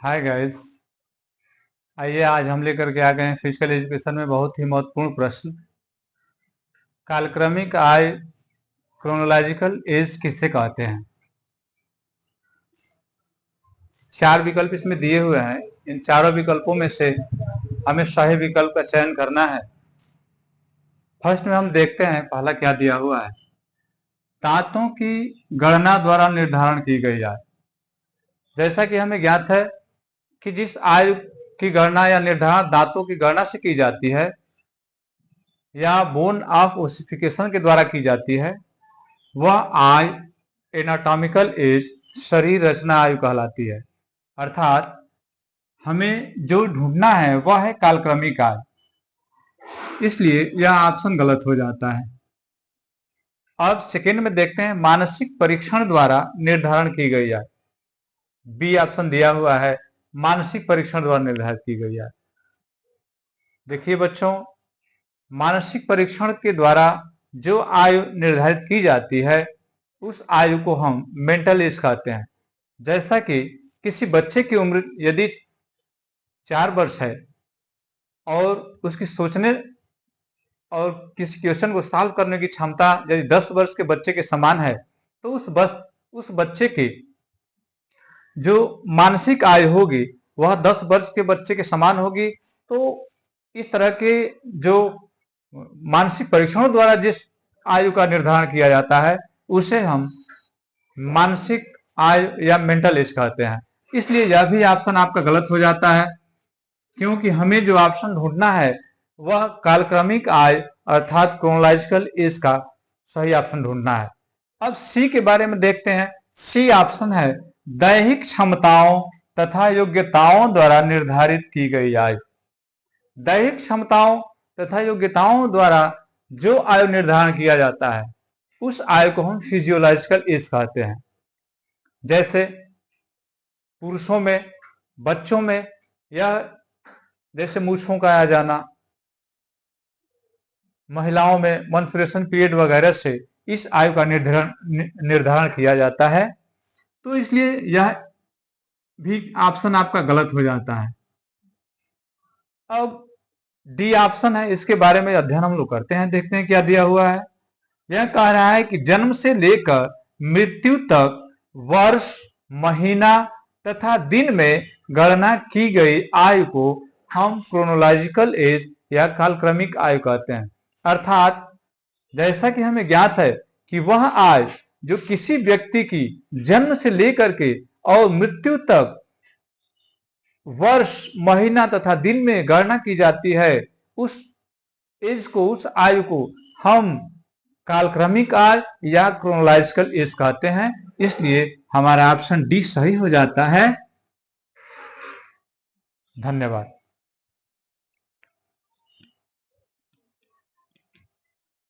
Hi guys. आइए आज हम लेकर के आ गए हैं फिजिकल एजुकेशन में बहुत ही महत्वपूर्ण प्रश्न। कालक्रमिक आय क्रोनोलॉजिकल एज किससे कहते हैं? 4 विकल्प इसमें दिए हुए हैं। इन चारों विकल्पों में से हमें सही विकल्प का चयन करना है। फर्स्ट में हम देखते हैं पहला क्या दिया हुआ है। दांतों की गणना द्वारा निर्धारण की गई आय। जैसा कि हमें ज्ञात है कि जिस आयु की गणना या निर्धारण दांतों की गणना से की जाती है या बोन ऑफ ओसिफिकेशन के द्वारा की जाती है, वह आय एनाटॉमिकल एज शरीर रचना आयु कहलाती है। अर्थात हमें जो ढूंढना है वह है कालक्रमिक आय, इसलिए यह ऑप्शन गलत हो जाता है। अब सेकेंड में देखते हैं मानसिक परीक्षण द्वारा निर्धारण की गई आय। बी ऑप्शन दिया हुआ है, मानसिक परीक्षण द्वारा निर्धारित की गई आय। देखिए बच्चों, मानसिक परीक्षण के द्वारा जो आयु निर्धारित की जाती है उस आयु को हम मेंटल एज कहते हैं। जैसा कि किसी बच्चे की उम्र यदि 4 वर्ष है और उसकी सोचने और किसी क्वेश्चन को सॉल्व करने की क्षमता यदि 10 वर्ष के बच्चे के समान है, तो उस बच्चे की जो मानसिक आयु होगी वह 10 वर्ष के बच्चे के समान होगी। तो इस तरह के जो मानसिक परीक्षणों द्वारा जिस आयु का निर्धारण किया जाता है उसे हम मानसिक आयु या मेंटल एज कहते हैं। इसलिए यह भी ऑप्शन आपका गलत हो जाता है, क्योंकि हमें जो ऑप्शन ढूंढना है वह कालक्रमिक आय अर्थात क्रोनोलॉजिकल एज का सही ऑप्शन ढूंढना है। अब सी के बारे में देखते हैं। सी ऑप्शन है दैहिक क्षमताओं तथा योग्यताओं द्वारा निर्धारित की गई आयु। दैहिक क्षमताओं तथा योग्यताओं द्वारा जो आयु निर्धारण किया जाता है उस आयु को हम फिजियोलॉजिकल एज कहते हैं। जैसे पुरुषों में, बच्चों में यह जैसे मूछों का आ जाना, महिलाओं में मेंस्ट्रुएशन पीरियड वगैरह से इस आयु का निर्धारण किया जाता है। तो इसलिए यह भी ऑप्शन आपका गलत हो जाता है। अब डी ऑप्शन है, इसके बारे में अध्ययन हम लोग करते हैं, देखते हैं क्या दिया हुआ है। यह कह रहा है कि जन्म से लेकर मृत्यु तक वर्ष, महीना तथा दिन में गणना की गई आयु को हम क्रोनोलॉजिकल एज या कालक्रमिक आयु कहते हैं। अर्थात जैसा कि हमें ज्ञात है कि वह आयु जो किसी व्यक्ति की जन्म से लेकर के और मृत्यु तक वर्ष, महीना तथा दिन में गणना की जाती है, उस एज को, उस आयु को हम कालक्रमिक आय या क्रोनोलॉजिकल एज कहते हैं। इसलिए हमारा ऑप्शन डी सही हो जाता है। धन्यवाद।